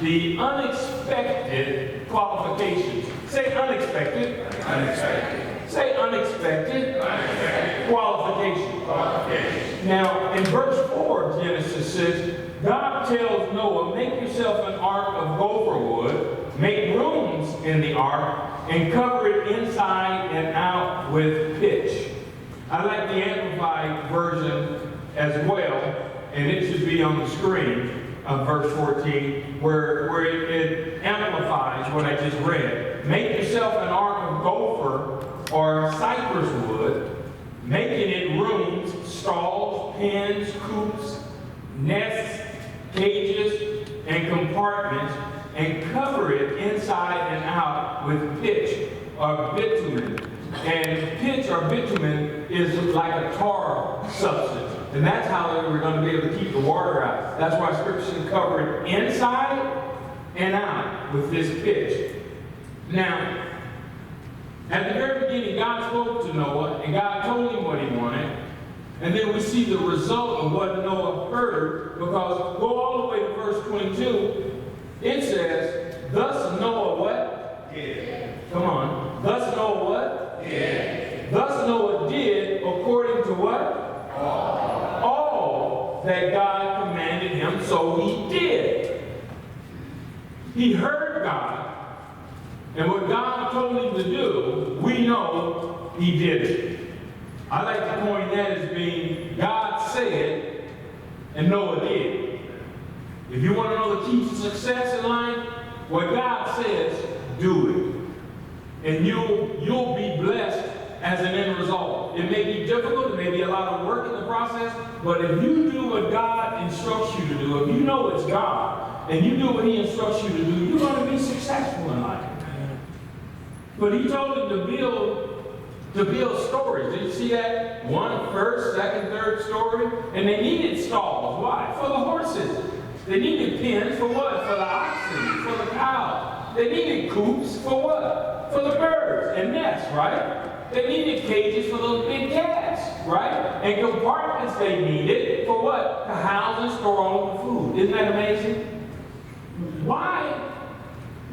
the unexpected qualifications. Say unexpected. Unexpected. Say unexpected. Unexpected. Qualifications. Qualifications. Now, in verse 4 of Genesis says, God tells Noah, make yourself an ark of gopher wood, make rooms in the ark, and cover it inside and out with pitch. I like the Amplified version as well, and it should be on the screen of verse 14, where it amplifies what I just read. Make yourself an ark of gopher or cypress wood, making it rooms, stalls, pens, coops, nests, cages, and compartments, and cover it inside and out with pitch or bitumen. And pitch or bitumen is like a tar substance. And that's how they were going to be able to keep the water out. That's why Scripture covered inside and out with this pitch. Now, at the very beginning, God spoke to Noah, and God told him what he wanted. And then we see the result of what Noah heard, because go all the way to verse 22. It says, thus Noah what? Did. Come on. Thus Noah what? Did. Thus Noah did according to what? All that God commanded him, so he did. He heard God, and what God told him to do, we know he did it. I like to coin that as being God said and Noah did. If you want to know the key to success in life, what God says, do it. And you'll be blessed as an end result. It may be difficult, it may be a lot of work in the process, but if you do what God instructs you to do, if you know it's God, and you do what he instructs you to do, you're going to be successful in life. But he told him to build stories. Did you see that? One, first, second, third story. And they needed stalls. Why? For the horses. They needed pens for what? For the oxen, for the cows. They needed coops for what? For the birds and nests, right? They needed cages for those big cats, right? And compartments they needed for what? To house and store all the food. Isn't that amazing? Why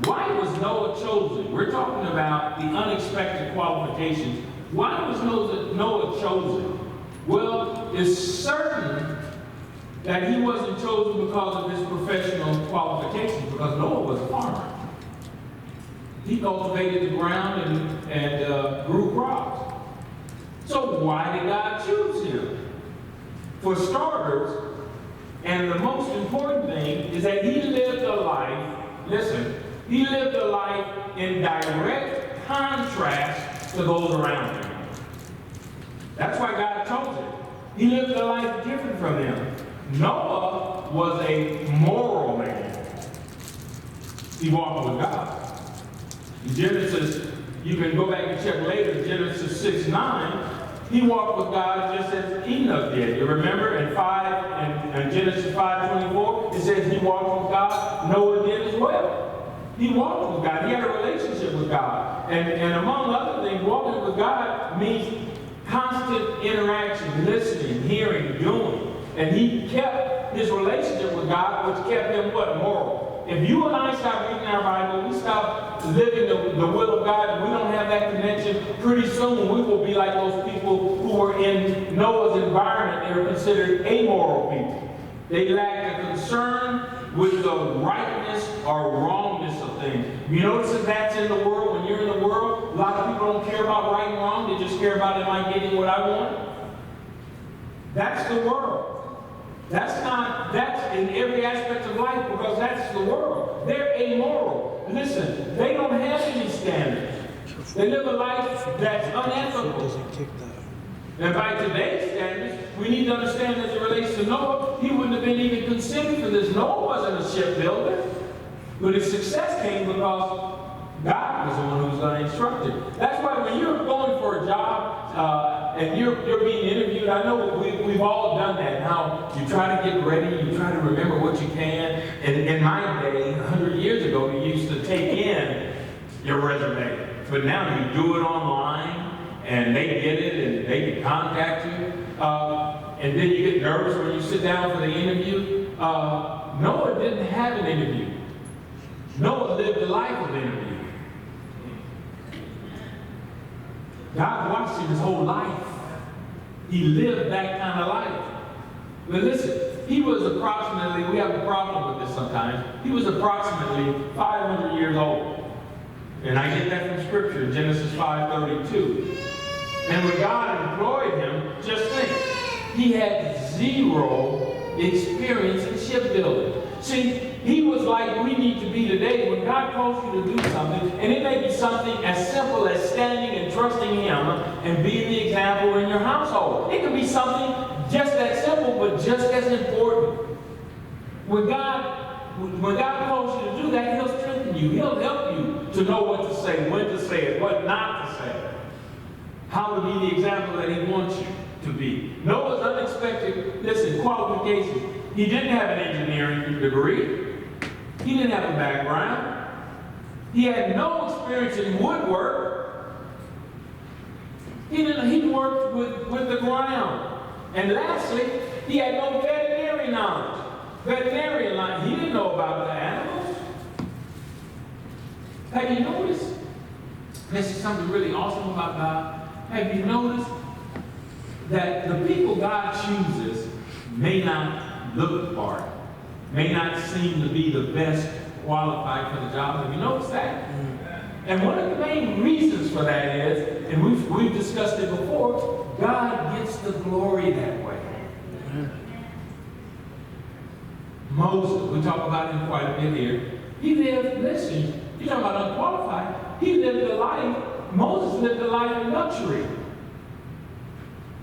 was Noah chosen? We're talking about the unexpected qualifications. Why was Noah chosen? Well, it's certain that he wasn't chosen because of his professional qualifications, because Noah was a farmer. He cultivated the ground and grew crops. So why did God choose him? For starters, and the most important thing is that he lived a life, listen, he lived a life in direct contrast to those around him. That's why God chose him. He lived a life different from them. Noah was a moral man. He walked with God. In Genesis, you can go back and check later, Genesis 6:9, he walked with God just as Enoch did. You remember in Genesis 5:24, it says he walked with God. Noah did as well. He walked with God. He had a relationship with God. And among other things, walking with God means constant interaction, listening, hearing, doing. And he kept his relationship with God, which kept him what? Moral. If you and I stop reading our Bible, we stop living the will of God, and we don't have that connection, pretty soon we will be like those people who were in Noah's environment. They were considered amoral people. They lacked a concern with the rightness or wrongness of things. You notice that that's in the world. When you're in the world, a lot of people don't care about right and wrong. They just care about, am I getting what I want? That's the world. That's in every aspect of life, because that's the world. They're amoral. Listen, they don't have any standards. They live a life that's unethical. And by today's standards, we need to understand as it relates to Noah, he wouldn't have been even considered for this. Noah wasn't a shipbuilder. But his success came because God was the one who was going to instruct him. That's why when you're going for a job and you're being interviewed, I know we've all done that. Now, you try to get ready, you try to remember what you can. And in my day, 100 years ago, you used to take in your resume. But now you do it online, and they get it, and they can contact you. And then you get nervous when you sit down for the interview. Noah didn't have an interview. Noah lived a life of interview. God watched him his whole life. He lived that kind of life. But listen, he was approximately, we have a problem with this sometimes, he was approximately 500 years old. And I get that from Scripture, Genesis 5:32. And when God employed him, just think, he had zero experience in shipbuilding. See, he was like we need to be today when God calls you to do something, and it may be something as simple as standing and trusting Him and being the example in your household. It could be something just that simple, but just as important. When God calls you to do that, He'll strengthen you. He'll help you to know what to say, when to say it, what not to say. How to be the example that He wants you to be. Noah's unexpected, listen, qualifications. He didn't have an engineering degree. He didn't have a background. He had no experience in woodwork. He worked with the ground. And lastly, he had no veterinary knowledge. Veterinarian line, he didn't know about the animals. Have you noticed? This is something really awesome about God. Have you noticed that the people God chooses may not look the part, may not seem to be the best qualified for the job? Have you noticed that? And one of the main reasons for that is, and we've discussed it before, God gets the glory that way. Moses, we talk about him quite a bit here. He lived, listen, you're talking about unqualified. He lived a life, Moses lived a life of luxury.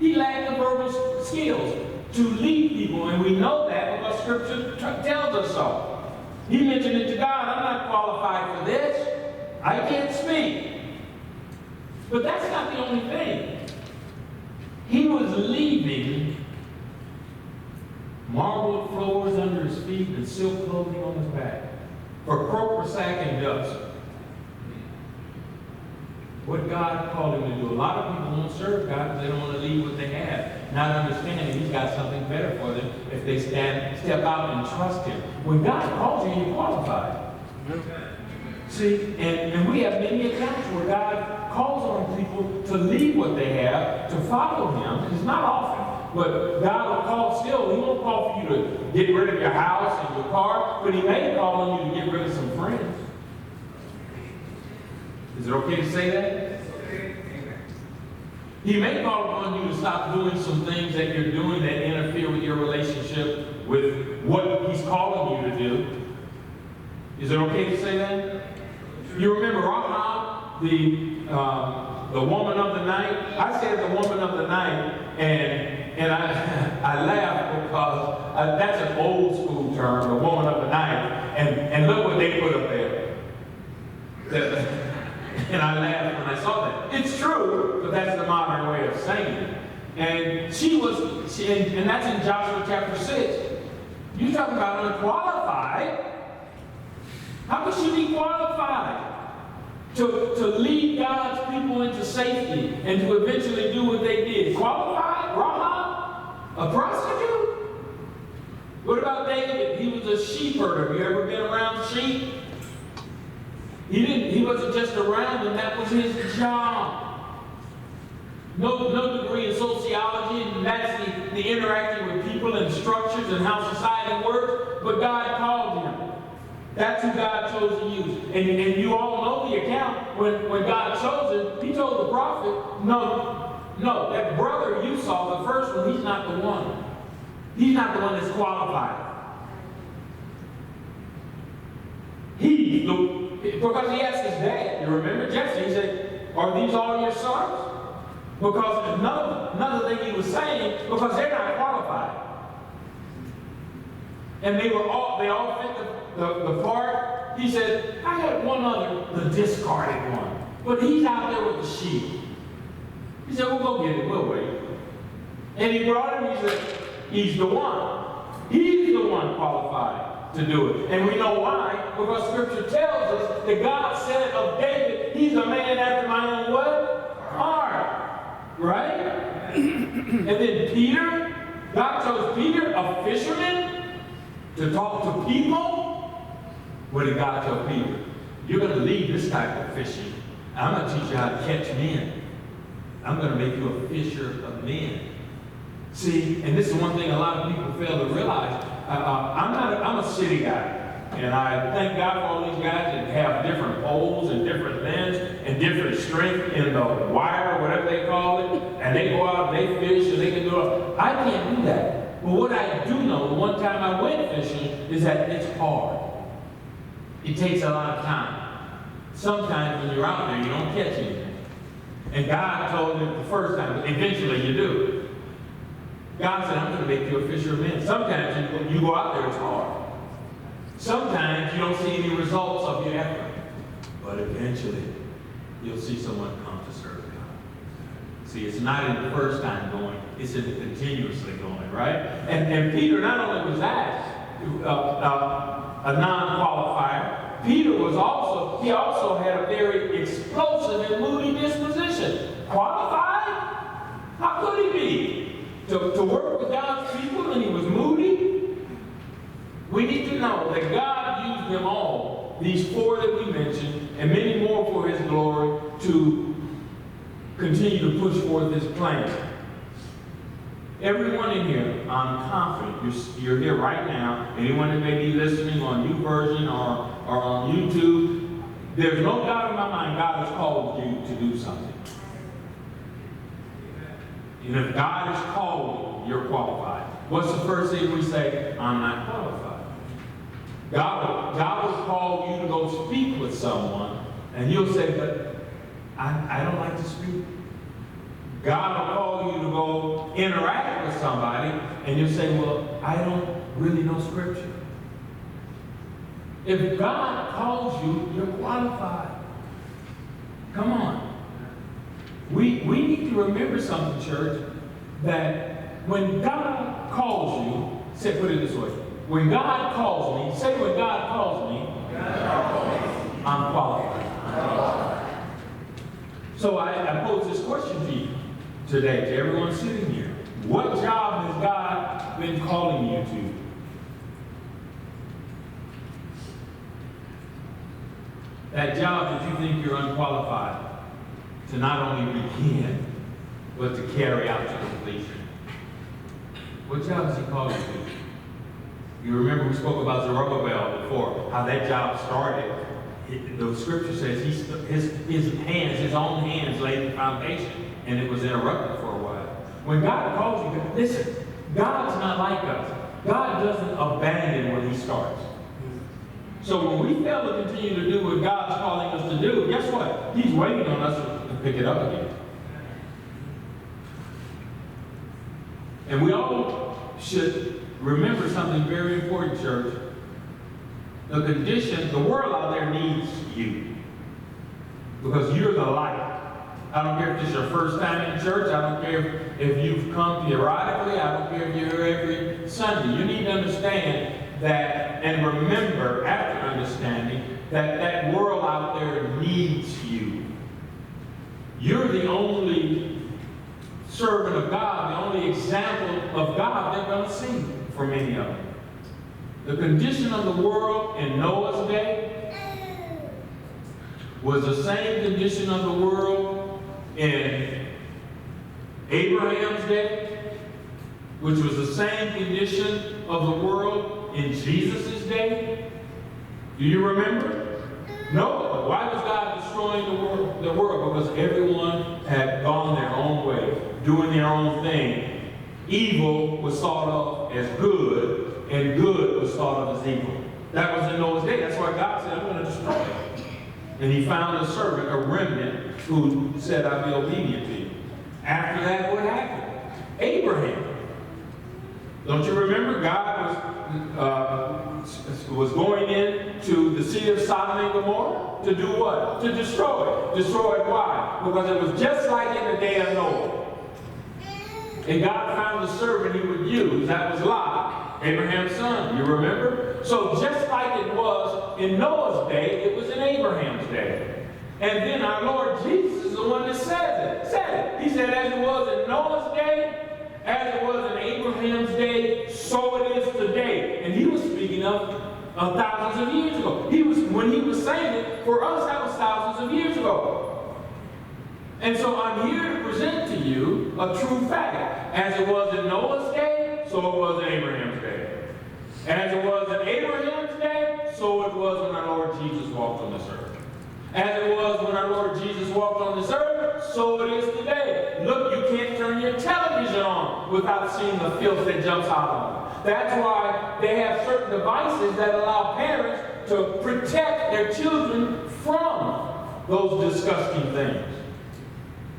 He lacked the verbal skills to lead people, and we know that because Scripture tells us so. He mentioned it to God, I'm not qualified for this. I can't speak. But that's not the only thing. He was leaving marble floors under his feet and silk clothing on his back for croaker sack and dust. What God called him to do. A lot of people won't serve God because they don't want to leave what they have, not understanding He's got something better for them if they step out and trust Him. When God calls you, you're qualified. See, and we have many examples where God calls on people to leave what they have, to follow Him. It's not often, but God will call still. He won't call for you to get rid of your house and your car, but He may call on you to get rid of some friends. Is it okay to say that? He may call upon you to stop doing some things that you're doing that interfere with your relationship with what He's calling you to do. Is it okay to say that? You remember Rahab, the woman of the night? I said the woman of the night, and I laughed because that's an old school term, the woman of the night, and look what they put up there. And I laughed when I saw that. It's true, but that's the modern way of saying it. And and that's in Joshua chapter 6. You're talking about unqualified. How could she be qualified to lead God's people into safety and to eventually do what they did? Qualified? Rahab? A prostitute? What about David? He was a sheep herder. Have you ever been around sheep? He wasn't just around them, that was his job. No degree in sociology, and that's the interacting with people and structures and how society works, but God called him. That's who God chose to use. And you all know the account. When God chose him, He told the prophet, no, that brother you saw, the first one, he's not the one. He's not the one that's qualified. Because he asked his dad, you remember Jesse, he said, are these all your sons? Because another thing he was saying, because they're not qualified. And they all fit the part. He said, I had one other, the discarded one. But he's out there with the sheep. He said, we'll go get him, we'll wait. And he brought him, he said, he's the one. He's the one qualified to do it. And we know why, because Scripture tells us that God said of David, he's a man after my own what? Heart. Right? And then Peter, God chose Peter, a fisherman. to talk to people, what did God tell Peter? You're going to leave this type of fishing. I'm going to teach you how to catch men. I'm going to make you a fisher of men. See, and this is one thing a lot of people fail to realize. I'm a city guy. And I thank God for all these guys that have different poles and different lengths and different strength in the wire, whatever they call it. And they go out and they fish and they can do it. I can't do that. But what I do know, the one time I went fishing, is that it's hard. It takes a lot of time. Sometimes when you're out there, you don't catch anything. And God told him the first time, but eventually you do. God said, I'm going to make you a fisher of men. Sometimes you go out there, it's hard. Sometimes you don't see any results of your effort. But eventually, you'll see someone come to serve God. See, it's not in the first time going, it's in the continuously going, right? And Peter not only was that a non-qualifier, Peter was also had a very explosive and moody disposition. Qualified? How could he be? To work with God's people and he was moody? We need to know that God used them all, these four that we mentioned, and many more for his glory, to continue to push forth his plan. Everyone in here, I'm confident, you're here right now, anyone that may be listening on YouVersion or on YouTube, there's no doubt in my mind God has called you to do something. And if God has called you, you're qualified. What's the first thing we say? I'm not qualified. God will call you to go speak with someone, and you'll say, but I don't like to speak. God will call you to go interact with somebody, and you'll say, well, I don't really know Scripture. If God calls you, you're qualified. Come on. We need to remember something, church, that when God calls you, put it this way, when God calls me, say when God calls me, I'm qualified. So I pose this question to you today, to everyone sitting here. What job has God been calling you to? That job that you think you're unqualified to not only begin, but to carry out to completion. What job has he called you to? You remember we spoke about Zerubbabel before, how that job started. The scripture says his own hands laid the foundation, and it was interrupted for a while. When God calls you, listen, God's not like us. God doesn't abandon when he starts. So when we fail to continue to do what God's calling us to do, guess what? He's waiting on us to pick it up again. And we all should remember something very important, church. The condition, the world out there needs you. Because you're the light. I don't care if it's your first time in church. I don't care if you've come periodically. I don't care if you're here every Sunday. You need to understand that, and remember, after understanding, that world out there needs you. You're the only servant of God, the only example of God they're going to see for many of them. The condition of the world in Noah's day was the same condition of the world in Abraham's day, which was the same condition of the world in Jesus' day. Do you remember? No. Why was God destroying the world? Because everyone had gone their own way, doing their own thing. Evil was thought of as good, and good was thought of as evil. That was in Noah's day. That's why God said, I'm going to destroy it. And he found a servant, a remnant, who said, I'll be obedient to you. After that, what happened? Abraham. Don't you remember? God was going into the city of Sodom and Gomorrah to do what? To destroy it. Destroy it, why? Because it was just like in the day of Noah. And God found the servant he would use. That was Lot, Abraham's son. You remember? So just like it was in Noah's day, it was in Abraham's day. And then our Lord Jesus is the one that said it. He said, as it was in Noah's day, as it was in Abraham's day, so it is today. And he was speaking speaking of thousands of years ago. When he was saying it, for us, that was thousands of years ago. And so I'm here to present to you a true fact. As it was in Noah's day, so it was in Abraham's day. As it was in Abraham's day, so it was when our Lord Jesus walked on this earth. As it was when our Lord Jesus walked on this earth, so it is today. Look, you can't turn your television on without seeing the filth that jumps out of it. That's why they have certain devices that allow parents to protect their children from those disgusting things.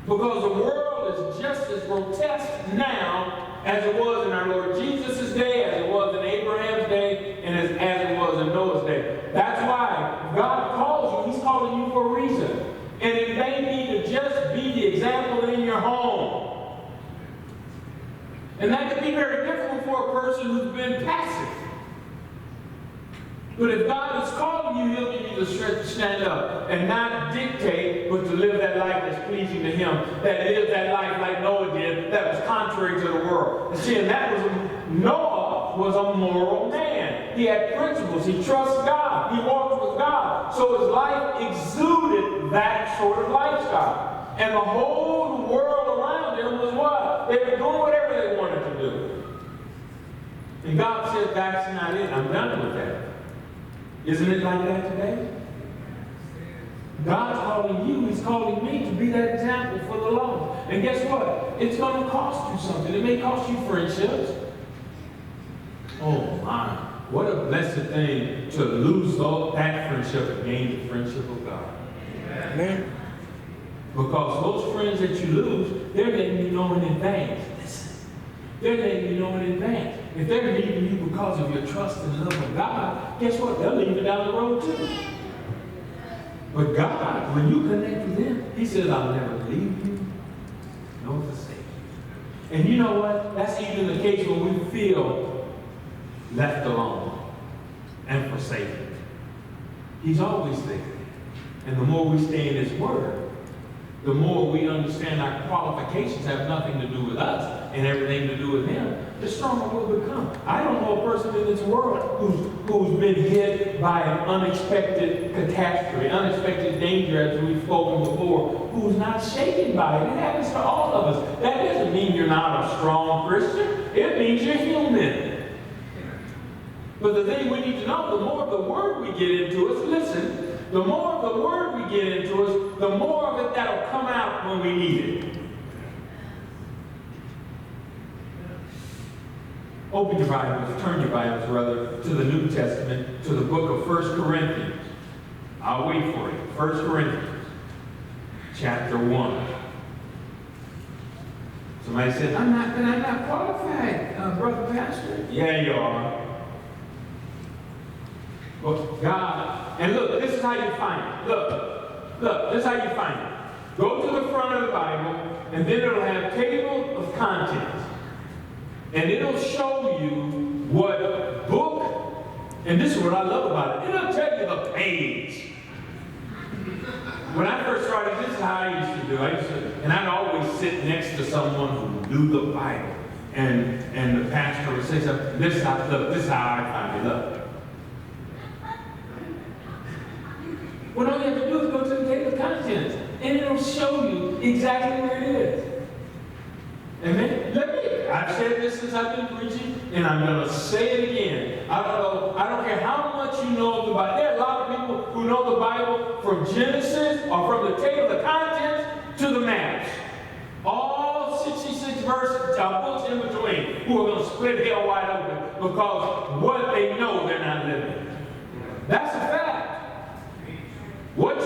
Because the world is just as grotesque now as it was in our Lord Jesus' day, as it was in Abraham's day, and as it was in Noah's day. That's why God calls you. He's calling you for a reason. And it may be to just be the example in your home. And that can be very difficult for a person who's been passive. But if God is calling you, he'll give you the strength to stand up and not dictate, but to live that life that's pleasing to him, that live that life like Noah did, that was contrary to the world. And see, and that was, Noah was a moral man. He had principles. He trusted God. He walked with God. So his life exuded that sort of lifestyle. And the whole world around him was what? They were doing whatever they wanted to do. And God said, that's not it. I'm done with that. Isn't it like that today? God's calling you, he's calling me to be that example for the lost. And guess what? It's going to cost you something. It may cost you friendships. Oh my, what a blessed thing to lose that friendship and gain the friendship of God. Amen. Because those friends that you lose, they're letting you know in advance. Listen, they're letting you know in advance. If they're leaving you because of your trust and love of God, guess what? They'll leave you down the road too. But God, when you connect with him, he says, I'll never leave you nor forsake you. And you know what? That's even the case when we feel left alone and forsaken. He's always there. And the more we stay in his word, the more we understand our qualifications have nothing to do with us and everything to do with him, the stronger we'll become. I don't know a person in this world who's been hit by an unexpected catastrophe, unexpected danger, as we've spoken before, who's not shaken by it. It happens to all of us. That doesn't mean you're not a strong Christian. It means you're human. But the thing we need to know, the more of the word we get into us, listen, the more of the word we get into us, the more of it that'll come out when we need it. Open your Bibles, turn your Bibles rather, to the New Testament, to the book of 1 Corinthians. I'll wait for you. 1 Corinthians, chapter 1. Somebody said, I'm not qualified, Brother Pastor. Yeah, you are. Well, God, and look, this is how you find it. Look, this is how you find it. Go to the front of the Bible, and then it'll have table of contents. And it'll show you what book, and this is what I love about it. It'll tell you the page. When I first started, this is how I used to do. And I'd always sit next to someone who knew the Bible. And the pastor would say something, this is how I find it. Look. What all you have to do is go to the table of contents, and it'll show you exactly where it is. Amen? I've said this since I've been preaching, and I'm going to say it again. I don't care how much you know of the Bible. There are a lot of people who know the Bible from Genesis or from the table of contents to the maps. All 66 verses, books in between, who are going to split hell wide open because what they know they're not living. That's a fact. What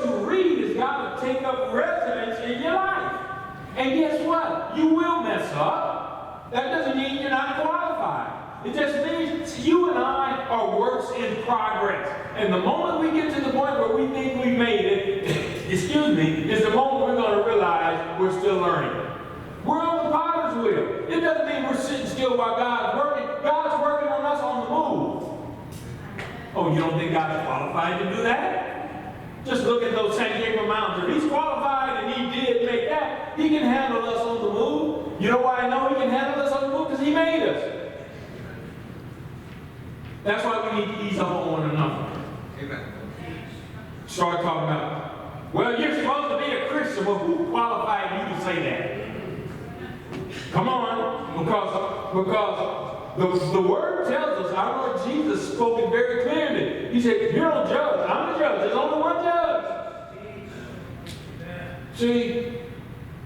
you read is got to take up residence in your life. And guess what? You will mess up. That doesn't mean you're not qualified. It just means you and I are works in progress. And the moment we get to the point where we think we've made it, is the moment we're going to realize we're still learning. We're on the potter's wheel. It doesn't mean we're sitting still while God's working. God's working on us on the move. Oh, you don't think God's qualified to do that? Just look at those St. Gabriel Mountains. If he's qualified and he did make that, he can handle us on the move. You know why I know he can handle us on the move? Because he made us. That's why we need to ease up on one another. Amen. Start talking about, well, you're supposed to be a Christian. Well, who qualified you to say that? Come on, because the word tells us, our Lord Jesus spoke it very clearly. He said, you don't judge. I'm the judge. There's only one judge. See,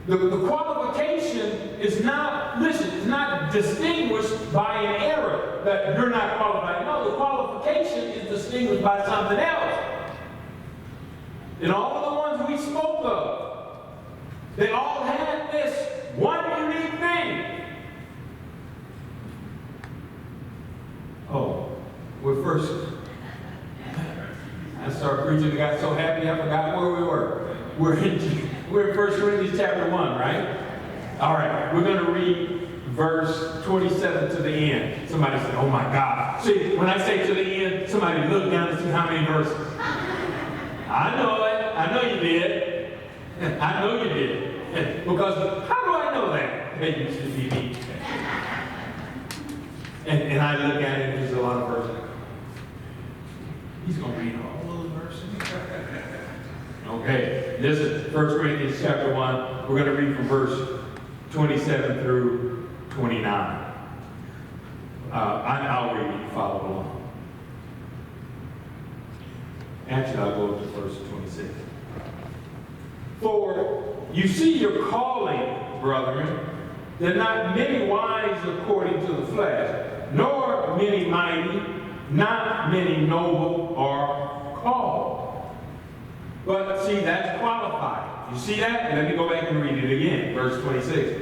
the qualification is not, listen, it's not distinguished by an error that you're not qualified. No, the qualification is distinguished by something else. And all of the ones we spoke of, they all had this one unique thing. Oh, we're first. I started preaching and got so happy I forgot where we were. We're in 1 Corinthians chapter 1, right? All right, we're going to read verse 27 to the end. Somebody said, oh my God. See, when I say to the end, somebody look down and see how many verses. I know it. I know you did. I know you did. Because how do I know that? They used to be me. And I look at it and there's a lot of verses. He's going to read all those verses. Okay, this is 1 Corinthians chapter 1. We're going to read from verse 27 through 29. I'll read it. Follow along. Actually, I'll go up to verse 26. For you see your calling, brethren, that not many wise according to the flesh, nor many mighty, not many noble are called. But see, that's qualified. You see that? Let me go back and read it again. Verse 26.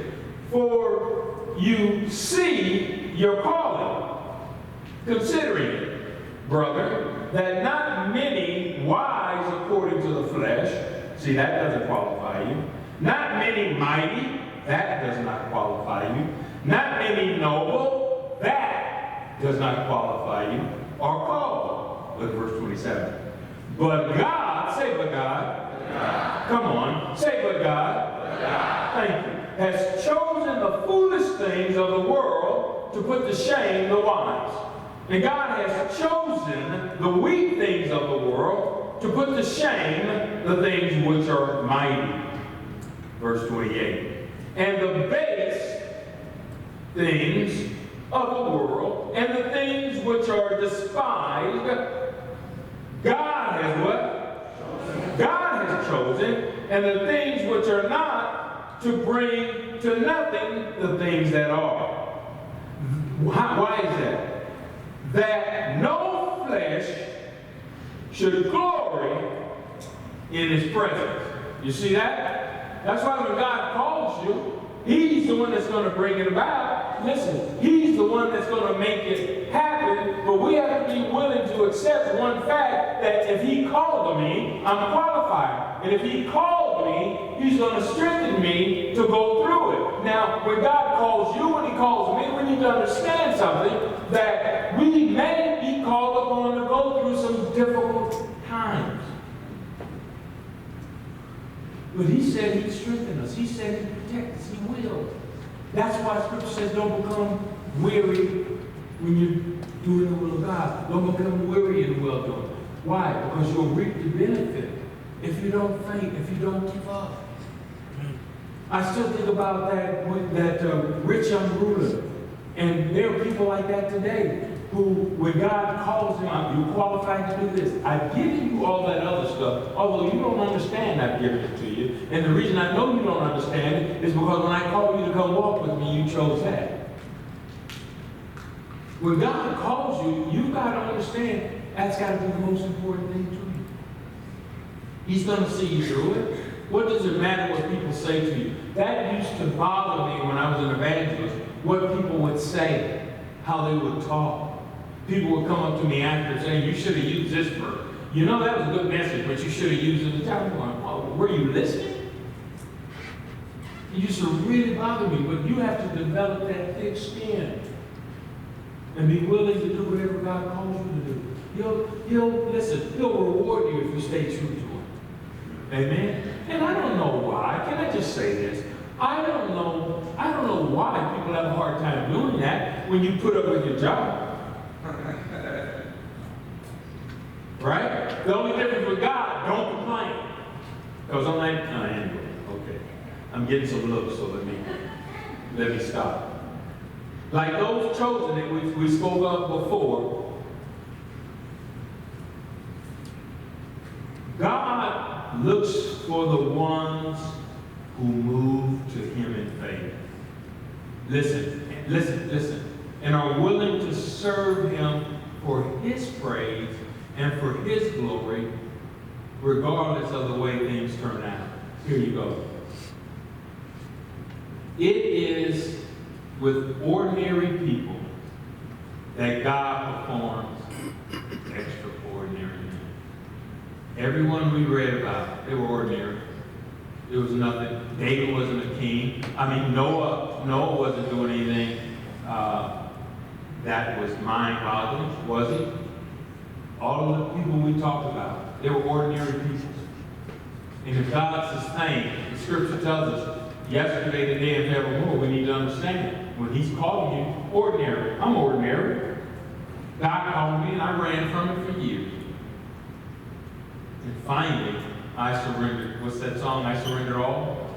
For you see your calling, considering it, brother, that not many wise according to the flesh, see, that doesn't qualify you. Not many mighty, that does not qualify you. Not many noble, that does not qualify you, are called. Look at verse 27. But God, say but God. But God. Come on, say but God. But God. Thank you. Has chosen the foolish things of the world to put to shame the wise. And God has chosen the weak things of the world to put to shame the things which are mighty. Verse 28. And the base things of the world and the things which are despised, God has what? Chosen. God has chosen, and the things which are not, to bring to nothing the things that are. Why is that? That no flesh should glory in his presence. You see that? That's why when God calls you, he's the one that's going to bring it about. Listen, he's the one that's going to make it happen, but we have to be willing to accept one fact that if he called me, I'm qualified. And if he called me, he's going to strengthen me to go through it. Now, when God calls you, when he calls me, we need to understand something, that we may be called upon to go through some difficult times. But he said he'd strengthen us. He said he'd protect us. He will. That's why Scripture says don't become weary when you're doing the will of God. Don't become weary in well-doing. Why? Because you'll reap the benefit if you don't faint, if you don't give up. I still think about that rich young ruler. And there are people like that today who, when God calls them out, you're qualified to do this. I've given you all that other stuff, although you don't understand I've given it to you. And the reason I know you don't understand it is because when I called you to come walk with me, you chose that. When God calls you, you've got to understand that's got to be the most important thing to you. He's going to see you through it. What does it matter what people say to you? That used to bother me when I was an evangelist, what people would say, how they would talk. People would come up to me after saying, you should have used this verse. You know, that was a good message, but you should have used it in the time. I'm going, oh, were you listening? It used to really bother me, but you have to develop that thick skin and be willing to do whatever God calls you to do. He'll reward you if you stay true to him. Amen? And I don't know why. Can I just say this? I don't know why people have a hard time doing that when you put up with your job. Right? The only difference with God, don't complain. Because I'm like, anyway, okay. I'm getting some looks, so let me stop. Like those chosen that we spoke of before, God looks for the ones who move to Him in faith. Listen. And are willing to serve Him for His praise and for His glory, regardless of the way things turn out. Here you go. It is with ordinary people that God performs extraordinary things. Everyone we read about, they were ordinary. There was nothing. David wasn't a king. Noah wasn't doing anything that was mind-boggling, was he? All of the people we talked about, they were ordinary people. And if God sustained, the Scripture tells us, yesterday, today, and forevermore, we need to understand when He's calling you ordinary. I'm ordinary. God called me, and I ran from it for years. And finally, I surrendered. What's that song? I surrender all.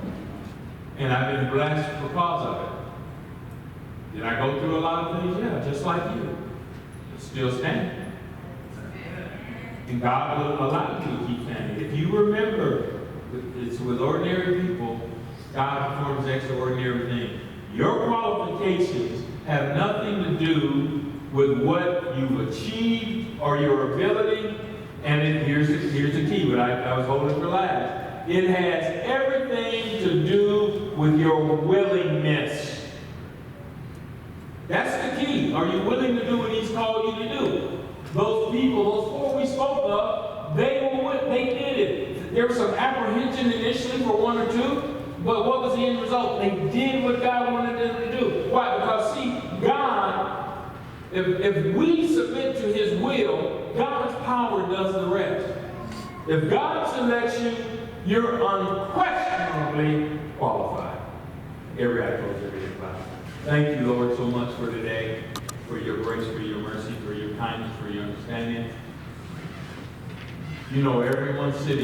And I've been blessed because of it. Did I go through a lot of things? Yeah, just like you. But still standing. And God will allow you to keep standing. If you remember, it's with ordinary people, God performs extraordinary things. Your qualifications have nothing to do with what you've achieved or your ability. And here's the key, but I was holding for last. It has everything to do with your willingness. That's the key. Are you willing to do what He's called you to do? Those people, those four we spoke of, they did it. There was some apprehension initially for one or two, but what was the end result? They did what God wanted them to do. Why? Because see, God, if we submit to His will, God's power does the rest. If God selects you, you're unquestionably qualified. Every eye closed, every head bowed. Thank you, Lord, so much for today, for your grace, for your mercy, for your kindness, for your understanding. You know everyone sitting